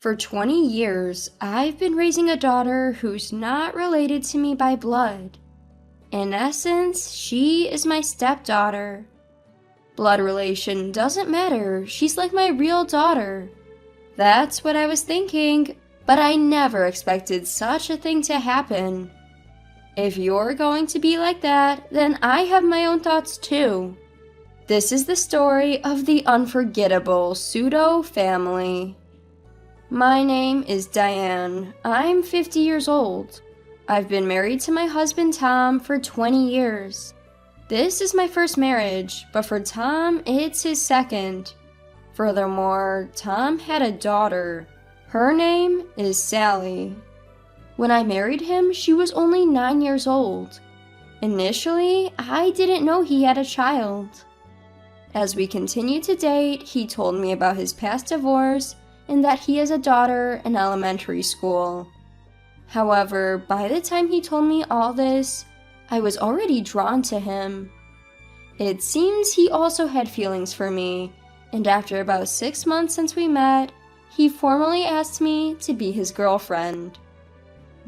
For 20 years, I've been raising a daughter who's not related to me by blood. In essence, she is my stepdaughter. Blood relation doesn't matter, she's like my real daughter. That's what I was thinking, but I never expected such a thing to happen. If you're going to be like that, then I have my own thoughts too. This is the story of the unforgettable Pseudo family. My name is Diane. I'm 50 years old. I've been married to my husband Tom for 20 years. This is my first marriage, but for Tom, it's his second. Furthermore, Tom had a daughter. Her name is Sally. When I married him, she was only 9 years old. Initially, I didn't know he had a child. As we continued to date, he told me about his past divorce and that he has a daughter in elementary school. However, by the time he told me all this, I was already drawn to him. It seems he also had feelings for me, and after about 6 months since we met, he formally asked me to be his girlfriend.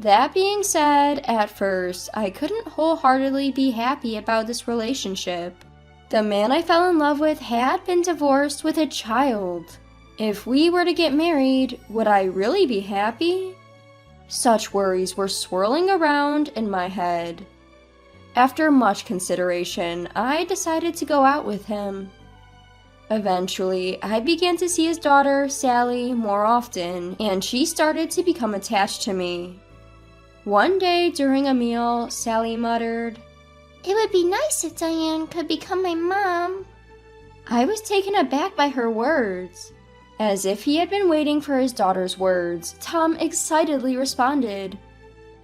That being said, at first, I couldn't wholeheartedly be happy about this relationship. The man I fell in love with had been divorced with a child. If we were to get married, would I really be happy? Such worries were swirling around in my head. After much consideration, I decided to go out with him. Eventually, I began to see his daughter, Sally, more often, and she started to become attached to me. One day during a meal, Sally muttered, "It would be nice if Diane could become my mom." I was taken aback by her words. As if he had been waiting for his daughter's words, Tom excitedly responded,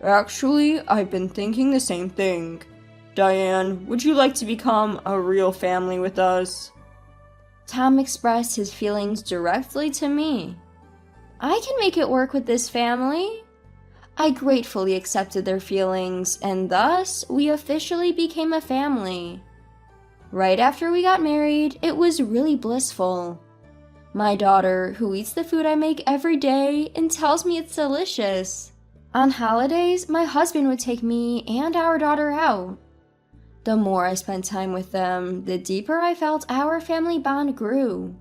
"Actually, I've been thinking the same thing. Diane, would you like to become a real family with us?" Tom expressed his feelings directly to me. I can make it work with this family. I gratefully accepted their feelings, and thus we officially became a family. Right after we got married, it was really blissful. My daughter, who eats the food I make every day and tells me it's delicious. On holidays, my husband would take me and our daughter out. The more I spent time with them, the deeper I felt our family bond grew.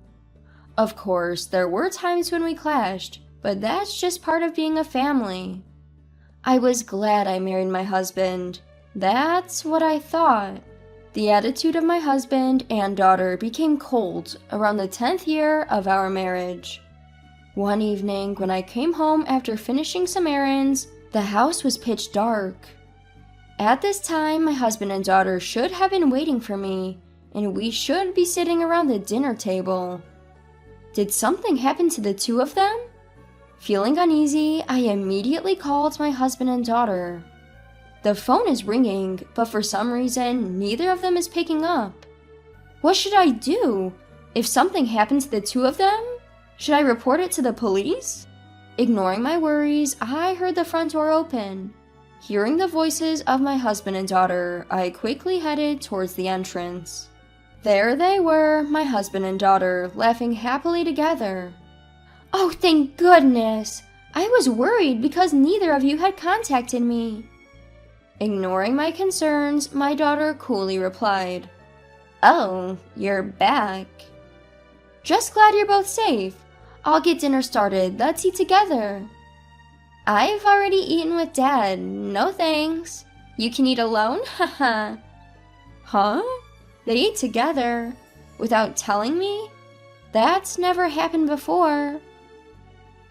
Of course, there were times when we clashed, but that's just part of being a family. I was glad I married my husband. That's what I thought. The attitude of my husband and daughter became cold around the 10th year of our marriage. One evening, when I came home after finishing some errands, the house was pitch dark. At this time, my husband and daughter should have been waiting for me, and we should be sitting around the dinner table. Did something happen to the two of them? Feeling uneasy, I immediately called my husband and daughter. The phone is ringing, but for some reason, neither of them is picking up. What should I do? If something happened to the two of them? Should I report it to the police? Ignoring my worries, I heard the front door open. Hearing the voices of my husband and daughter, I quickly headed towards the entrance. There they were, my husband and daughter, laughing happily together. "Oh, thank goodness! I was worried because neither of you had contacted me." Ignoring my concerns, my daughter coolly replied, "Oh, you're back. Just glad you're both safe. I'll get dinner started. Let's eat together." "I've already eaten with Dad. No thanks. You can eat alone? Haha." Huh? They ate together? Without telling me? That's never happened before.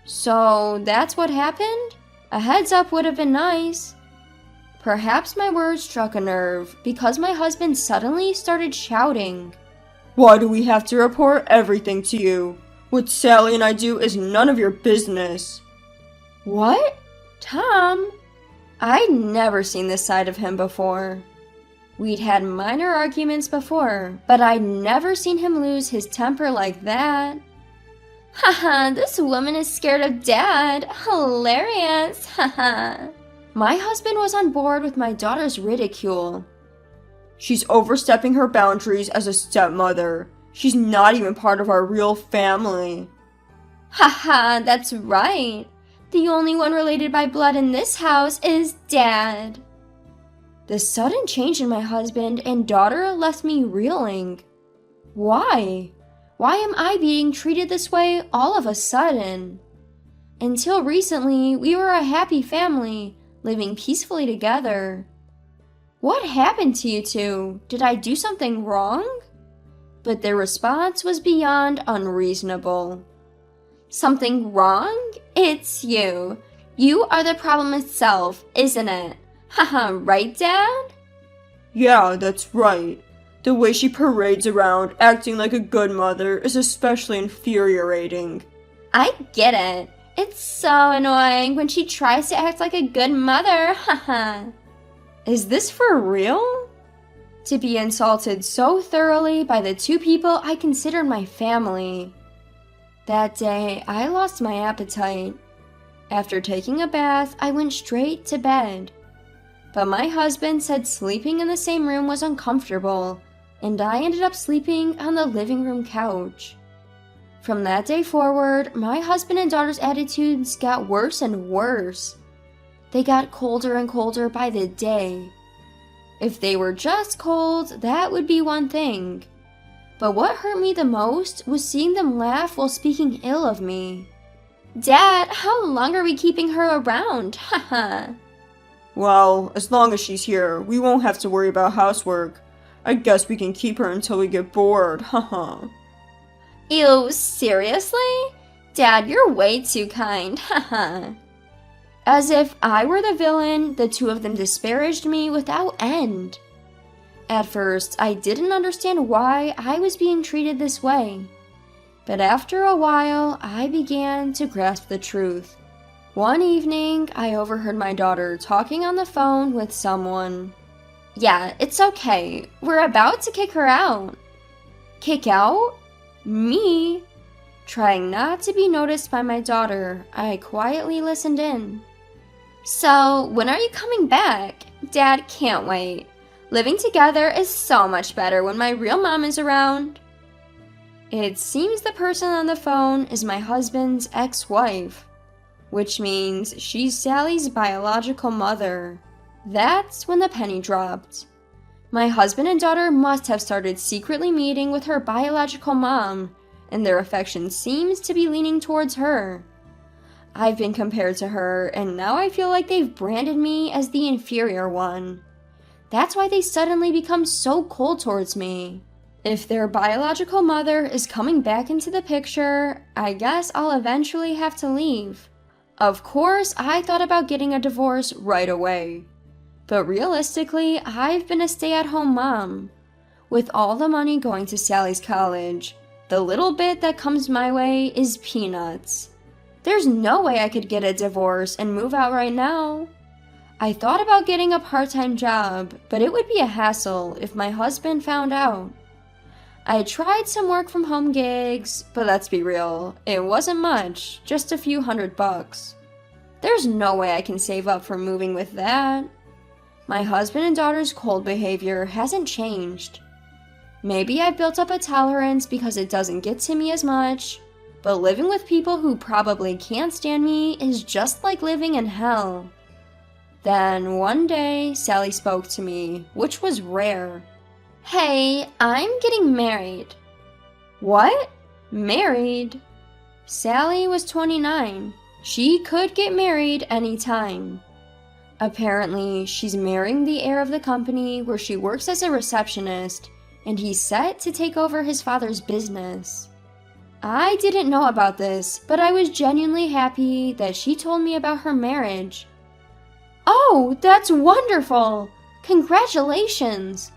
So that's what happened? A heads up would have been nice. Perhaps my words struck a nerve because my husband suddenly started shouting, "Why do we have to report everything to you? What Sally and I do is none of your business." "What? Tom?" I'd never seen this side of him before. We'd had minor arguments before, but I'd never seen him lose his temper like that. "Haha, this woman is scared of Dad. Hilarious, haha." My husband was on board with my daughter's ridicule. "She's overstepping her boundaries as a stepmother. She's not even part of our real family." Haha, that's right. The only one related by blood in this house is Dad. The sudden change in my husband and daughter left me reeling. Why? Why am I being treated this way all of a sudden? Until recently, we were a happy family, living peacefully together. What happened to you two? Did I do something wrong? But their response was beyond unreasonable. Something wrong? It's you. You are the problem itself, isn't it? Haha, right, Dad? Yeah, that's right. The way she parades around, acting like a good mother, is especially infuriating. I get it. It's so annoying when she tries to act like a good mother, haha. Is this for real? To be insulted so thoroughly by the two people I considered my family. That day, I lost my appetite. After taking a bath, I went straight to bed. But my husband said sleeping in the same room was uncomfortable, and I ended up sleeping on the living room couch. From that day forward, my husband and daughter's attitudes got worse and worse. They got colder and colder by the day. If they were just cold, that would be one thing. But what hurt me the most was seeing them laugh while speaking ill of me. Dad, how long are we keeping her around? Haha. Well, as long as she's here, we won't have to worry about housework. I guess we can keep her until we get bored, haha. Ew, seriously? Dad, you're way too kind, haha. As if I were the villain, the two of them disparaged me without end. At first, I didn't understand why I was being treated this way. But after a while, I began to grasp the truth. One evening, I overheard my daughter talking on the phone with someone. Yeah, it's okay. We're about to kick her out. Kick out? Me? Trying not to be noticed by my daughter, I quietly listened in. So, when are you coming back? Dad can't wait. Living together is so much better when my real mom is around. It seems the person on the phone is my husband's ex-wife, which means she's Sally's biological mother. That's when the penny dropped. My husband and daughter must have started secretly meeting with her biological mom, and their affection seems to be leaning towards her. I've been compared to her, and now I feel like they've branded me as the inferior one. That's why they suddenly become so cold towards me. If their biological mother is coming back into the picture, I guess I'll eventually have to leave. Of course, I thought about getting a divorce right away. But realistically, I've been a stay-at-home mom. With all the money going to Sally's college, the little bit that comes my way is peanuts. There's no way I could get a divorce and move out right now. I thought about getting a part-time job, but it would be a hassle if my husband found out. I tried some work-from-home gigs, but let's be real, it wasn't much, just a few $100. There's no way I can save up for moving with that. My husband and daughter's cold behavior hasn't changed. Maybe I've built up a tolerance because it doesn't get to me as much, but living with people who probably can't stand me is just like living in hell. Then one day, Sally spoke to me, which was rare. Hey, I'm getting married. What? Married? Sally was 29. She could get married anytime. Apparently, she's marrying the heir of the company where she works as a receptionist, and he's set to take over his father's business. I didn't know about this, but I was genuinely happy that she told me about her marriage. Oh, that's wonderful! Congratulations!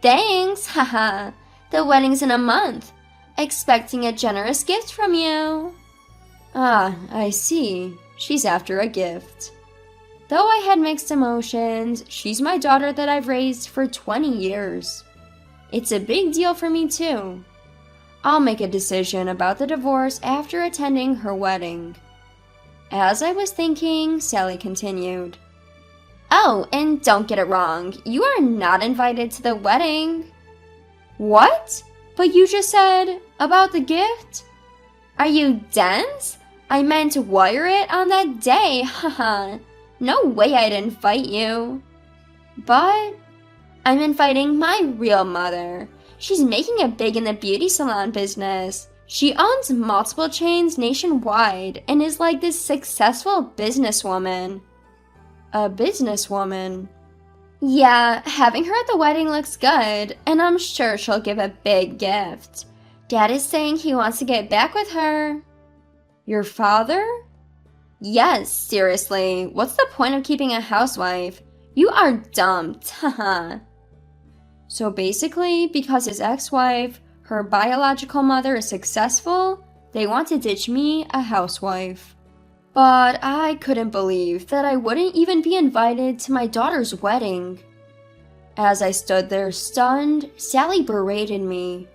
Thanks, haha. The wedding's in a month. Expecting a generous gift from you. Ah, I see. She's after a gift. Though I had mixed emotions, she's my daughter that I've raised for 20 years. It's a big deal for me too. I'll make a decision about the divorce after attending her wedding. As I was thinking, Sally continued. Oh, and don't get it wrong, you are not invited to the wedding. What? But you just said about the gift? Are you dense? I meant to wire it on that day, haha. No way I'd invite you. But I'm inviting my real mother. She's making it big in the beauty salon business. She owns multiple chains nationwide and is like this successful businesswoman. A businesswoman? Yeah, having her at the wedding looks good, and I'm sure she'll give a big gift. Dad is saying he wants to get back with her. Your father? Yes, seriously, what's the point of keeping a housewife? You are dumped, haha. So basically, because his ex-wife, her biological mother, is successful, they want to ditch me, a housewife. But I couldn't believe that I wouldn't even be invited to my daughter's wedding. As I stood there stunned, Sally berated me.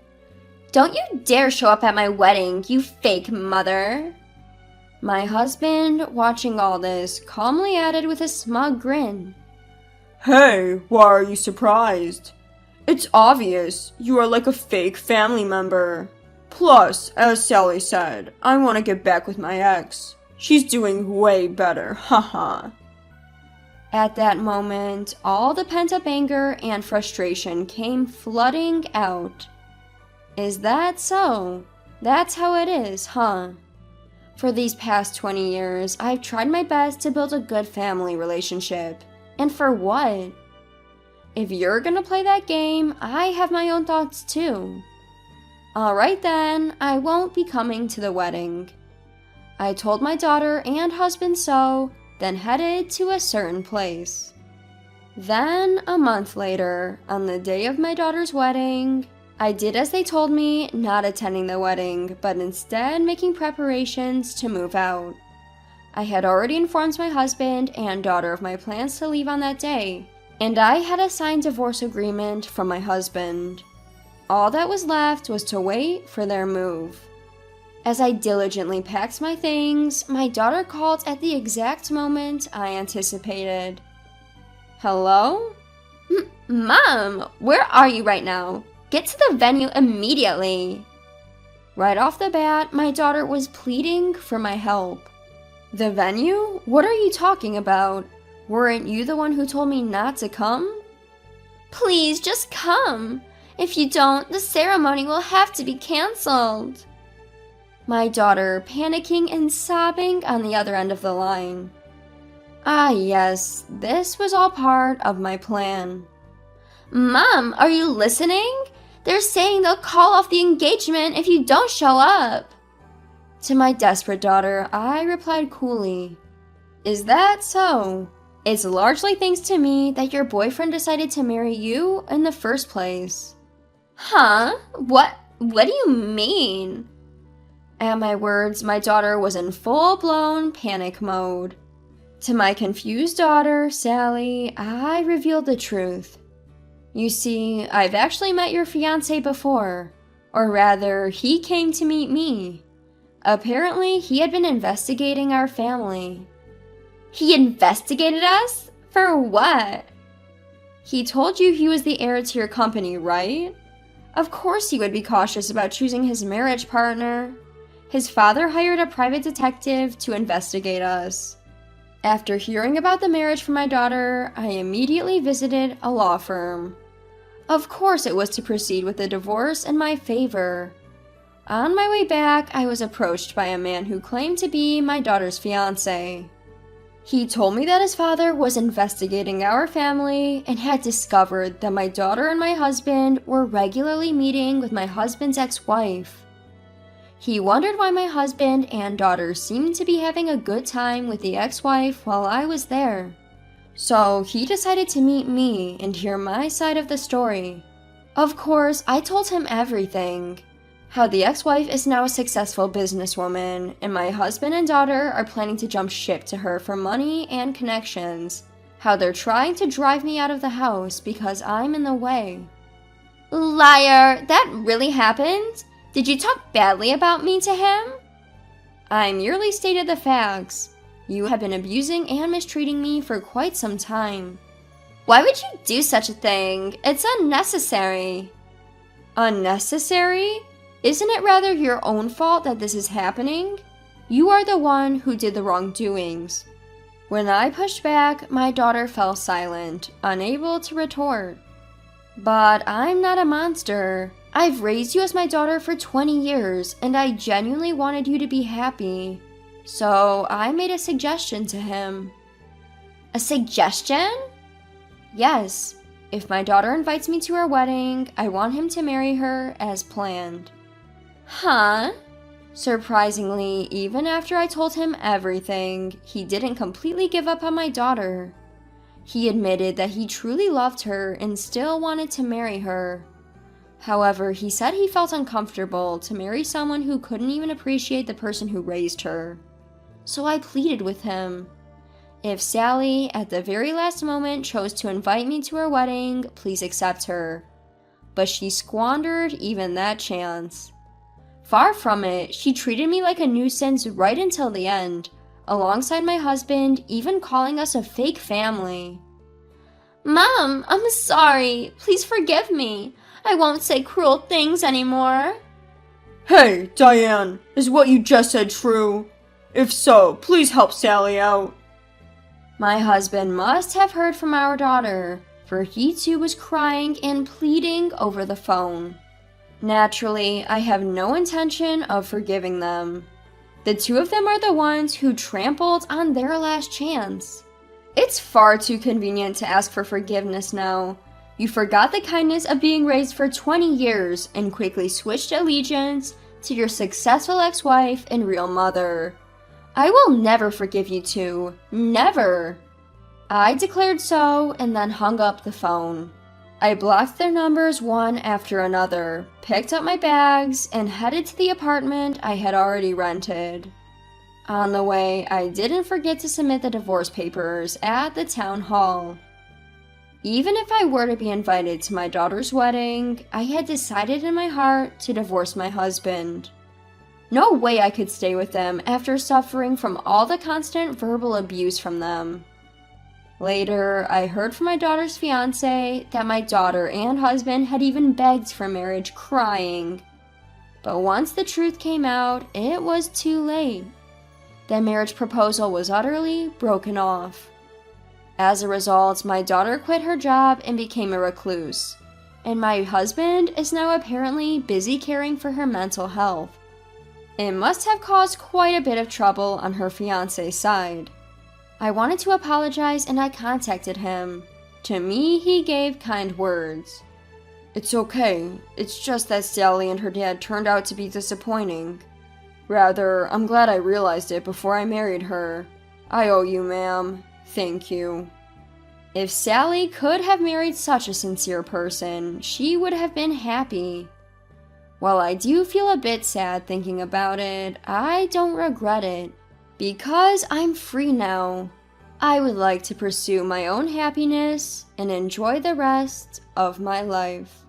Don't you dare show up at my wedding, you fake mother. My husband, watching all this, calmly added with a smug grin. Hey, why are you surprised? It's obvious, you are like a fake family member. Plus, as Sally said, I want to get back with my ex. She's doing way better, haha. At that moment, all the pent-up anger and frustration came flooding out. Is that so? That's how it is, huh? For these past 20 years, I've tried my best to build a good family relationship. And for what? If you're gonna play that game, I have my own thoughts too. Alright then, I won't be coming to the wedding. I told my daughter and husband so, then headed to a certain place. Then, a month later, on the day of my daughter's wedding, I did as they told me, not attending the wedding, but instead making preparations to move out. I had already informed my husband and daughter of my plans to leave on that day, and I had a signed divorce agreement from my husband. All that was left was to wait for their move. As I diligently packed my things, my daughter called at the exact moment I anticipated. Hello? Mom, where are you right now? Get to the venue immediately. Right off the bat, my daughter was pleading for my help. The venue? What are you talking about? Weren't you the one who told me not to come? Please, just come. If you don't, the ceremony will have to be canceled. My daughter panicking and sobbing on the other end of the line. Ah yes, this was all part of my plan. Mom, are you listening? They're saying they'll call off the engagement if you don't show up. To my desperate daughter, I replied coolly, Is that so? It's largely thanks to me that your boyfriend decided to marry you in the first place. Huh? What do you mean? At my words, my daughter was in full-blown panic mode. To my confused daughter, Sally, I revealed the truth. You see, I've actually met your fiancé before, or rather, he came to meet me. Apparently, he had been investigating our family. He investigated us? For what? He told you he was the heir to your company, right? Of course he would be cautious about choosing his marriage partner. His father hired a private detective to investigate us. After hearing about the marriage for my daughter, I immediately visited a law firm. Of course it was to proceed with the divorce in my favor. On my way back, I was approached by a man who claimed to be my daughter's fiancé. He told me that his father was investigating our family and had discovered that my daughter and my husband were regularly meeting with my husband's ex-wife. He wondered why my husband and daughter seemed to be having a good time with the ex-wife while I was there. So he decided to meet me and hear my side of the story. Of course, I told him everything. How the ex-wife is now a successful businesswoman, and my husband and daughter are planning to jump ship to her for money and connections. How they're trying to drive me out of the house because I'm in the way. Liar! That really happened? Did you talk badly about me to him? I merely stated the facts. You have been abusing and mistreating me for quite some time. Why would you do such a thing? It's unnecessary. Unnecessary? Isn't it rather your own fault that this is happening? You are the one who did the wrongdoings. When I pushed back, my daughter fell silent, unable to retort. But I'm not a monster. I've raised you as my daughter for 20 years, and I genuinely wanted you to be happy. So I made a suggestion to him. A suggestion? Yes, if my daughter invites me to her wedding, I want him to marry her as planned. Huh? Surprisingly, even after I told him everything, he didn't completely give up on my daughter. He admitted that he truly loved her and still wanted to marry her. However, he said he felt uncomfortable to marry someone who couldn't even appreciate the person who raised her. So I pleaded with him. If Sally, at the very last moment, chose to invite me to her wedding, please accept her. But she squandered even that chance. Far from it, she treated me like a nuisance right until the end, alongside my husband, even calling us a fake family. Mom, I'm sorry. Please forgive me. I won't say cruel things anymore. Hey, Diane, is what you just said true? If so, please help Sally out. My husband must have heard from our daughter, for he too was crying and pleading over the phone. Naturally, I have no intention of forgiving them. The two of them are the ones who trampled on their last chance. It's far too convenient to ask for forgiveness now. You forgot the kindness of being raised for 20 years and quickly switched allegiance to your successful ex-wife and real mother. I will never forgive you two. Never. I declared so and then hung up the phone. I blocked their numbers one after another, picked up my bags, and headed to the apartment I had already rented. On the way, I didn't forget to submit the divorce papers at the town hall. Even if I were to be invited to my daughter's wedding, I had decided in my heart to divorce my husband. No way I could stay with them after suffering from all the constant verbal abuse from them. Later, I heard from my daughter's fiance that my daughter and husband had even begged for marriage, crying. But once the truth came out, it was too late. The marriage proposal was utterly broken off. As a result, my daughter quit her job and became a recluse, and my husband is now apparently busy caring for her mental health. It must have caused quite a bit of trouble on her fiance's side. I wanted to apologize and I contacted him. To me, he gave kind words. It's okay. It's just that Sally and her dad turned out to be disappointing. Rather, I'm glad I realized it before I married her. I owe you, ma'am. Thank you. If Sally could have married such a sincere person, she would have been happy. While I do feel a bit sad thinking about it, I don't regret it. Because I'm free now, I would like to pursue my own happiness and enjoy the rest of my life.